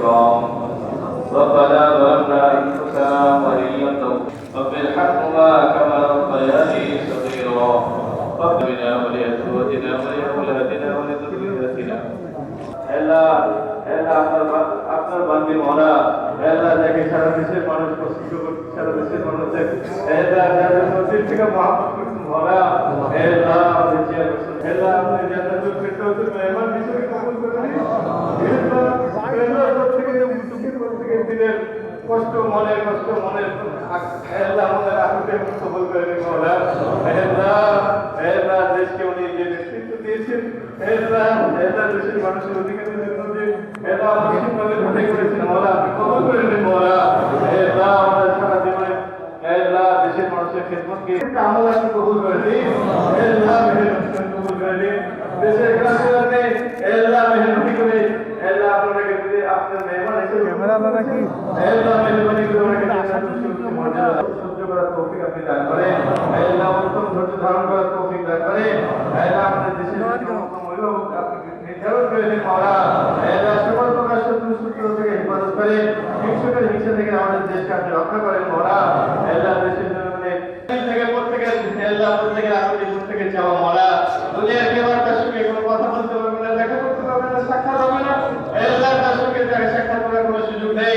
الإكرام ربنا ظلمنا أنفسنا وإن لم تغفر ارحمهما كما ربياني صغيرا رب بنا ولأزواجنا ولأولادنا ولذرياتنا আপনার বান্দি মরা দেখে সারা দেশের মানুষ পছন্দ করছে, সারা দেশের মানুষ নদীর থেকে মহাপত করছেন ভরা আপনি জান্নাতুল ফিরদাউসের মেহমান হিসেবে কবুল করে নিন। দিনের কষ্ট মনের আমাদের আকুতে কবুল করে নিন মৌলা। দেশকে উনি যে নেতৃত্ব দিয়েছেন দেশের মানুষের অধিকারের জন্য যে মুসলিমভাবে লড়াই করেছেন মৌলা, আপনি কবুল করে নিন মৌলা। আমাদের সারা জীবনে দেশের মানুষের খেদমতকে আমল আপনি কবুল করে দিন, কবুল করে দিন। দেশের গ্রামে মেহরবানি করে আপনাকে যদি আপনার মেহমান হিসেবে মেহরবানি করে ওনাকে মর্যাদা সহ্য করার তৌফিক আপনি দান করেন। উত্তম ধৈর্য ধারণ করার তৌফিক দান করেন। আপনার দেশের আপনি নির্ধারণ করে দিন মৌলা। সকল প্রকার শত্রু থেকে হেফাজত করেন, হিংসা থেকে আমাদের দেশকে আপনি রক্ষা করেন মৌলা। দেশের জন্য প্রত্যেকে চাওয়া মরা দুনিয়ার কেউ তার সঙ্গে কোনো কথা বলতে পারবে না, দেখা করতে পারবে না, সাক্ষাৎ হবে না। তার সঙ্গে সাক্ষাৎ করার কোনো সুযোগ নেই।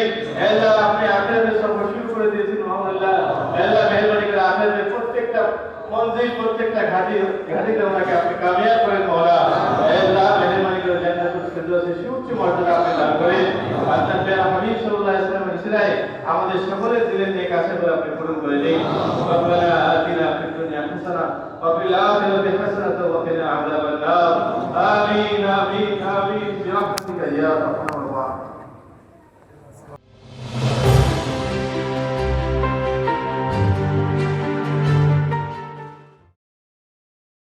আপনি আখেরাতের সফর শুরু করে দিয়েছেন আলহামদুলিল্লাহ। মেহরবানি করে আখেরাতের প্রত্যেকটা মঞ্জিল প্রত্যেকটা ঘাটিতে ওনাকে আপনি কামিয়াব করেন মৌলা। মেহরবানি করে জান্নাতুল ফিরদাউসের সুউচ্চ মর্যাদা আপনি দান করেন। আপনার প্রিয় হাবিব সাল্লাল্লাহু আলাইহি ওয়াসাল্লামের উসিলায় আমাদের সকলের দিলের নেক আশাগুলো আপনি পূরণ করে দিন। রব্বানা আতিনা ফিদ দুনিয়া হাসানাহ ওয়া ফিল আখিরাতি হাসানাহ ওয়া কিনা আযাবান নার। আমিন আমিন আমিন বিরহমাতিকা ইয়া